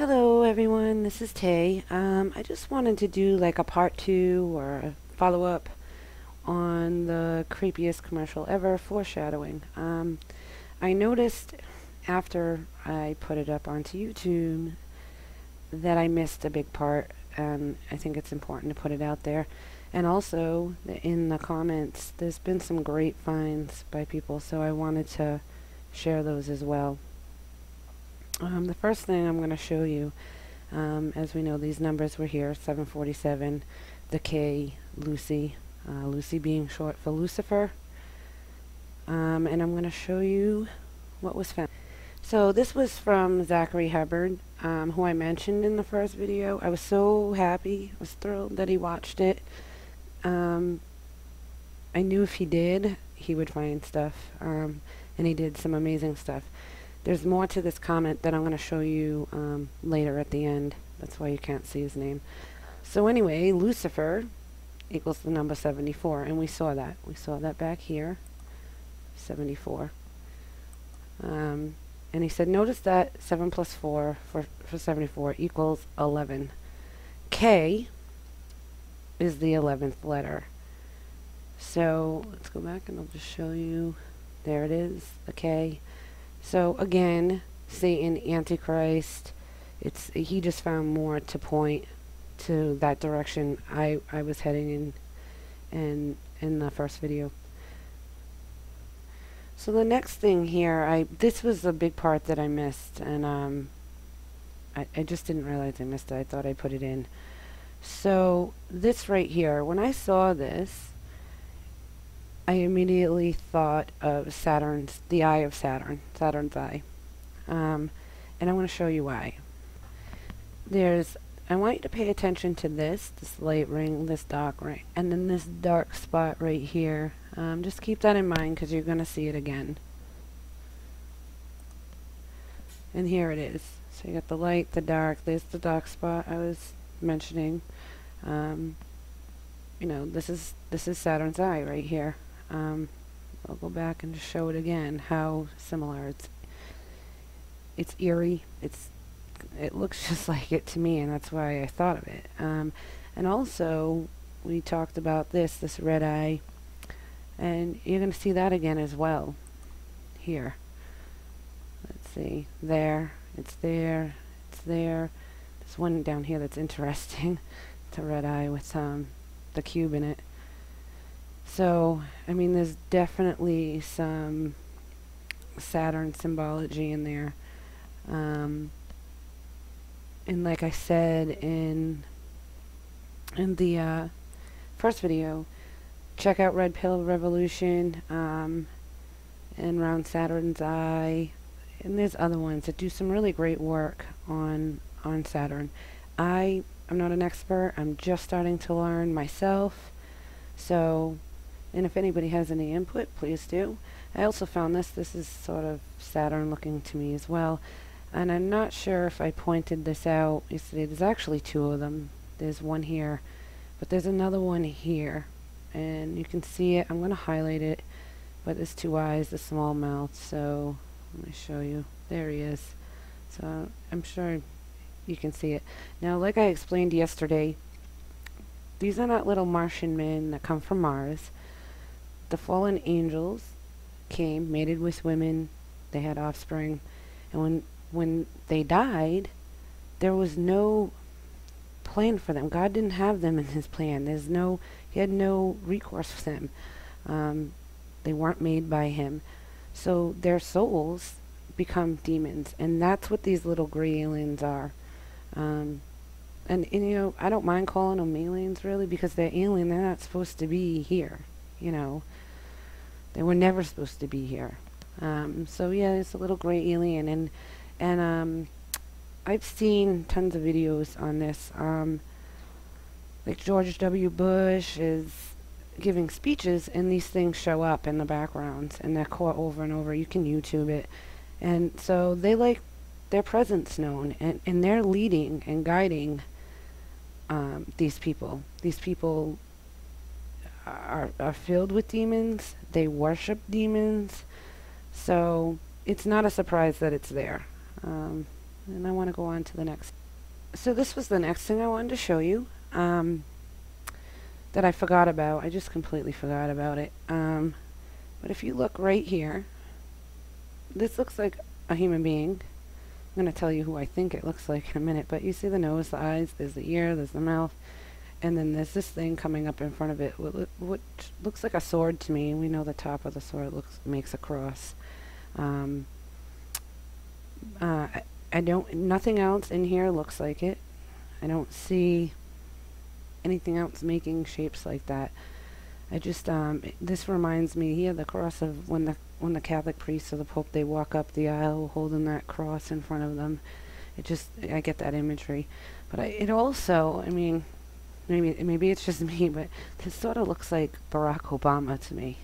Hello everyone, this is Tay. I just wanted to do like a part 2 or a follow-up on the creepiest commercial ever, Foreshadowing. I noticed after I put it up onto YouTube that I missed a big part, and I think it's important to put it out there. And also, in the comments, there's been some great finds by people, so I wanted to share those as well. The first thing I'm going to show you, as we know, these numbers were here, 747, the K, Lucy, Lucy being short for Lucifer, and I'm going to show you what was found. So this was from Zachary Hubbard, who I mentioned in the first video. I was so happy, I was thrilled that he watched it. I knew if he did, he would find stuff, and he did some amazing stuff. There's more to this comment that I'm going to show you later at the end. That's why you can't see his name. So anyway, Lucifer equals the number 74, and we saw that. We saw that back here, 74. And he said, notice that 7 plus 4 for 74 equals 11. K is the 11th letter. So let's go back and I'll just show you. There it is, the K. So again, Satan, Antichrist, he just found more to point to that direction I was heading in the first video. So the next thing here, this was a big part that I missed, and I just didn't realize I missed it. I thought I put it in. So this right here, when I saw this, I immediately thought of the eye of Saturn, Saturn's eye. And I'm going to show you why. I want you to pay attention to this light ring, this dark ring, and then this dark spot right here. Just keep that in mind because you're going to see it again. And here it is. So you got the light, the dark, there's the dark spot I was mentioning. You know, this is Saturn's eye right here. I'll go back and just show it again, how similar it's eerie. It looks just like it to me, and that's why I thought of it. And also, we talked about this red eye, and you're going to see that again as well. Here. Let's see. There. It's there. It's there. There's one down here that's interesting. It's a red eye with the cube in it. So, I mean, there's definitely some Saturn symbology in there. And like I said in the first video, check out Red Pill Revolution, and Round Saturn's Eye, and there's other ones that do some really great work on Saturn. I'm not an expert. I'm just starting to learn myself. So, and if anybody has any input, please do. I also found this. This is sort of Saturn looking to me as well. And I'm not sure if I pointed this out yesterday. There's actually two of them. There's one here, but there's another one here. And you can see it. I'm going to highlight it. But there's two eyes, the small mouth. So let me show you. There he is. So I'm sure you can see it. Now, like I explained yesterday, these are not little Martian men that come from Mars. The fallen angels came, mated with women, they had offspring, and when they died, there was no plan for them. God didn't have them in his plan. He had no recourse for them. They weren't made by him. So their souls become demons, and that's what these little gray aliens are. And you know, I don't mind calling them aliens really, because they're alien. They're not supposed to be here, you know. They were never supposed to be here. So yeah, it's a little gray alien, and I've seen tons of videos on this. Like George W. Bush is giving speeches, and these things show up in the backgrounds, and they're caught over and over. You can YouTube it, and so they like their presence known, and they're leading and guiding these people. These people are filled with demons. They worship demons. So it's not a surprise that it's there. and I want to go on to the next. So this was the next thing I wanted to show you that I forgot about. I just completely forgot about it. But if you look right here, this looks like a human being. I'm going to tell you who I think it looks like in a minute, but you see the nose, the eyes, there's the ear, there's the mouth, and then there's this thing coming up in front of it, which looks like a sword to me. We know the top of the sword makes a cross. Nothing else in here looks like it. I don't see anything else making shapes like that. I just, this reminds me here, the cross of when the Catholic priest or the Pope, they walk up the aisle holding that cross in front of them. I get that imagery. But it also, I mean, maybe it's just me, but this sort of looks like Barack Obama to me.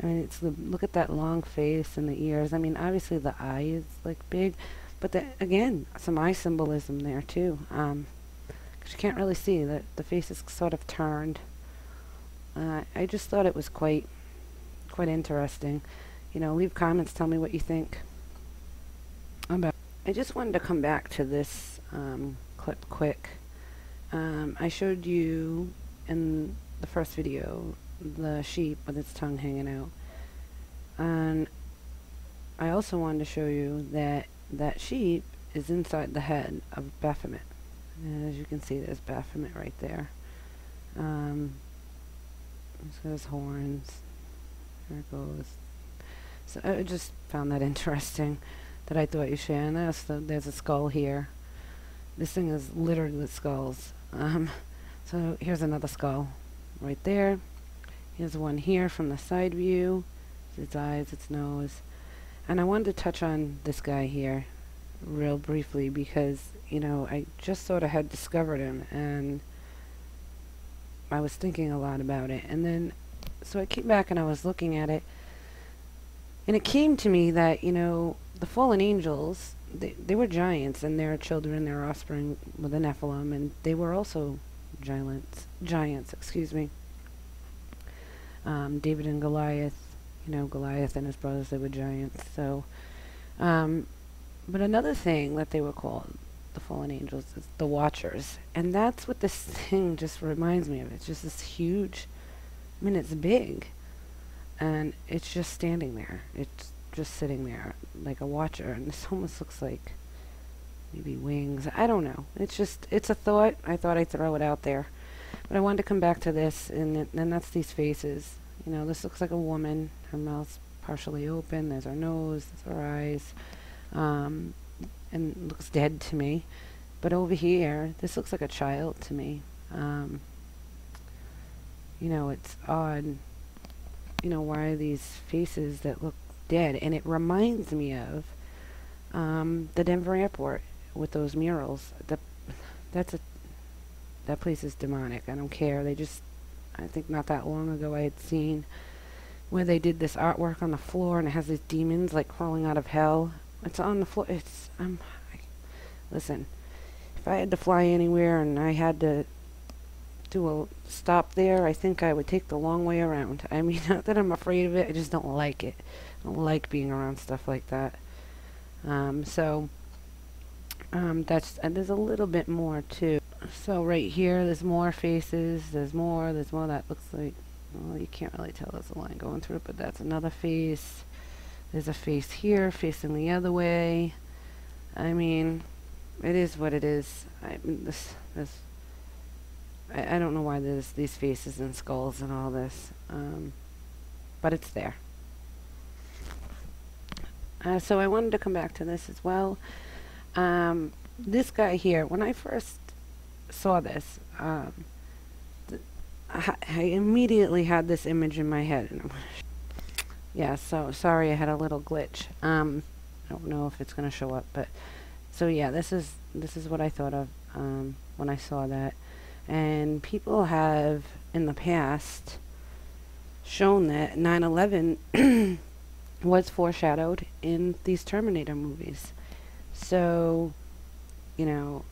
I mean, look at that long face and the ears. I mean, obviously the eye is like big, but again, some eye symbolism there too. 'Cause you can't really see that the face is sort of turned. I just thought it was quite interesting. You know, leave comments, tell me what you think about. I just wanted to come back to this clip quick. I showed you in the first video the sheep with its tongue hanging out, and I also wanted to show you that that sheep is inside the head of Baphomet. And as you can see, there's Baphomet right there. He's got his horns. There it goes. So I just found that interesting, that I thought you should. And there's a skull here. This thing is littered with skulls. So here's another skull right there. Here's one here from the side view. Its eyes, its nose. And I wanted to touch on this guy here real briefly because, you know, I just sort of had discovered him and I was thinking a lot about it. And then, so I came back and I was looking at it, and it came to me that, you know, the fallen angels, they were giants, and their children, their offspring were the Nephilim, and they were also giants, excuse me. David and Goliath, you know, Goliath and his brothers, they were giants. So, but another thing that they were called, the fallen angels, is the Watchers, and that's what this thing just reminds me of. It's just this huge, I mean, it's big, and it's just standing there. It's just sitting there like a watcher, and this almost looks like maybe wings. I don't know. It's a thought. I thought I'd throw it out there, but I wanted to come back to this, and that's these faces. You know, this looks like a woman. Her mouth's partially open. There's her nose. There's her eyes. And looks dead to me. But over here, this looks like a child to me. You know, it's odd. You know, why are these faces that look dead? And it reminds me of the Denver airport with those murals. That place is demonic. I don't care. I think not that long ago I had seen where they did this artwork on the floor, and it has these demons like crawling out of hell. It's on the floor. Listen, if I had to fly anywhere and I had to do a stop there, I think I would take the long way around. I mean, not that I'm afraid of it, I just don't like it. I don't like being around stuff like that. There's a little bit more too. So right here, there's more faces. There's more that looks like, well, you can't really tell, there's a line going through it, but that's another face. There's a face here facing the other way. I mean, it is what it is. I don't know why there's these faces and skulls and all this, but it's there. So I wanted to come back to this as well. This guy here, when I first saw this, I immediately had this image in my head. And yeah, so sorry, I had a little glitch. I don't know if it's going to show up, but so yeah, this is what I thought of when I saw that. And people have in the past shown that 9/11 was foreshadowed in these Terminator movies. So, you know,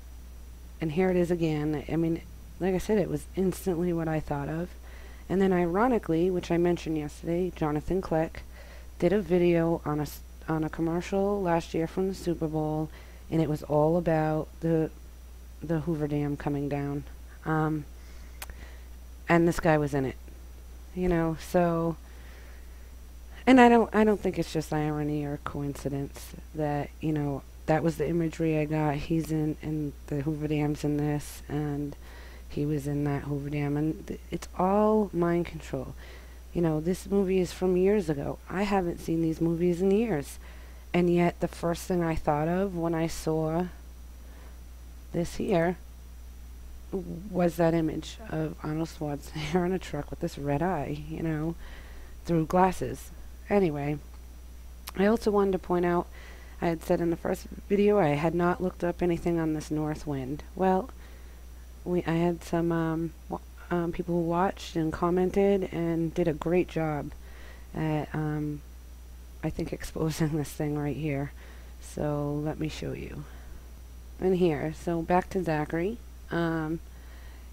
and here it is again. I mean, like I said, it was instantly what I thought of. And then ironically, which I mentioned yesterday, Jonathan Kleck did a video on a commercial last year from the Super Bowl, and it was all about the Hoover Dam coming down. Um, and this guy was in it, you know. So, and I don't think it's just irony or coincidence that, you know, that was the imagery I got. He's in the Hoover Dam's in this, and he was in that Hoover Dam, and it's all mind control. You know, this movie is from years ago. I haven't seen these movies in years, and yet the first thing I thought of when I saw this here was that image of Arnold Schwarzenegger in a truck with this red eye, you know, through glasses. Anyway, I also wanted to point out, I had said in the first video I had not looked up anything on this north wind. Well, I had some people who watched and commented and did a great job at, I think, exposing this thing right here. So let me show you. And here, so back to Zachary.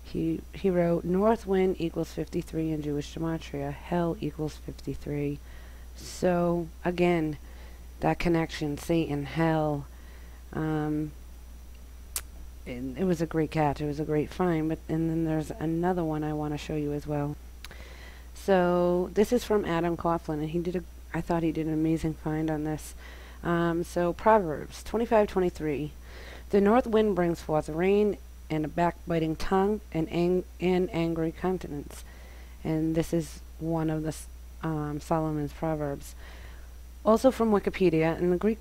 He wrote, North wind equals 53 in Jewish gematria. Hell equals 53. So again, that connection, Satan, hell. It was a great catch. It was a great find. But and then there's another one I want to show you as well. So this is from Adam Coughlin, and I thought he did an amazing find on this. So Proverbs 25:23. The north wind brings forth rain and a backbiting tongue and angry countenance. And this is one of the Solomon's Proverbs. Also from Wikipedia, in the Greek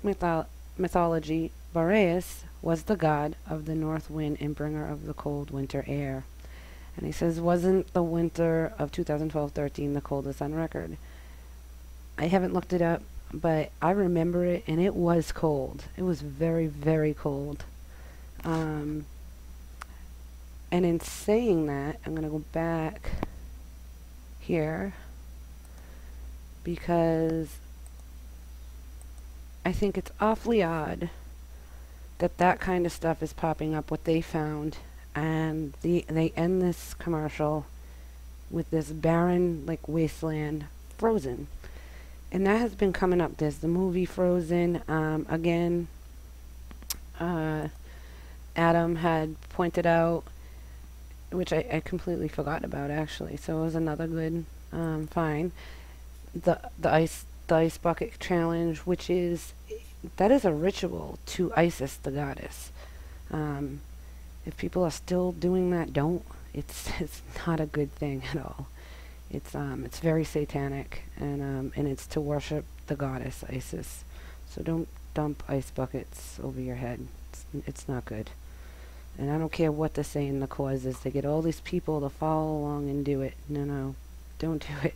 mythology, Boreas was the god of the north wind and bringer of the cold winter air. And he says, wasn't the winter of 2012-13 the coldest on record? I haven't looked it up, but I remember it, and it was cold. It was very, very cold. And in saying that, I'm going to go back here because I think it's awfully odd that that kind of stuff is popping up, what they found, and they end this commercial with this barren, like, wasteland, Frozen. And that has been coming up. There's the movie Frozen. Again, Adam had pointed out, which I completely forgot about, actually, so it was another good find, the ice bucket challenge, which is, that is a ritual to Isis, the goddess. If people are still doing that, don't. It's not a good thing at all. It's very satanic, and it's to worship the goddess Isis. So don't dump ice buckets over your head. It's not good. And I don't care what they're saying the cause is. They get all these people to follow along and do it. No, don't do it.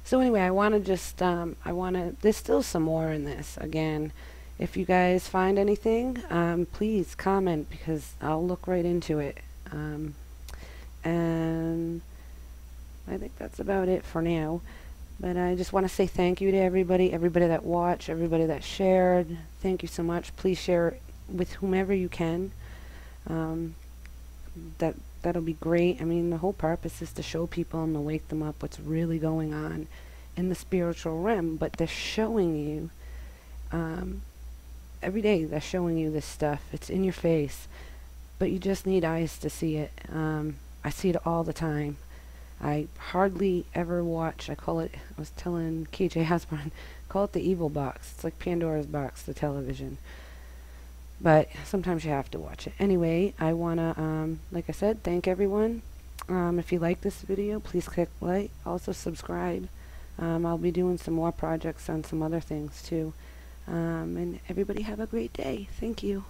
So anyway, I want to just, there's still some more in this. Again, if you guys find anything, please comment, because I'll look right into it. And I think that's about it for now. But I just want to say thank you to everybody that watched, everybody that shared. Thank you so much. Please share it with whomever you can. That'll be great. I mean, the whole purpose is to show people and to wake them up what's really going on in the spiritual realm. But they're showing you, every day they're showing you this stuff. It's in your face, but you just need eyes to see it. I see it all the time. I hardly ever watch. I was telling KJ Hasburn, call it the evil box. It's like Pandora's box, the television. But sometimes you have to watch it. Anyway, I want to, like I said, thank everyone. If you like this video, please click like. Also subscribe. I'll be doing some more projects on some other things too. And everybody have a great day. Thank you.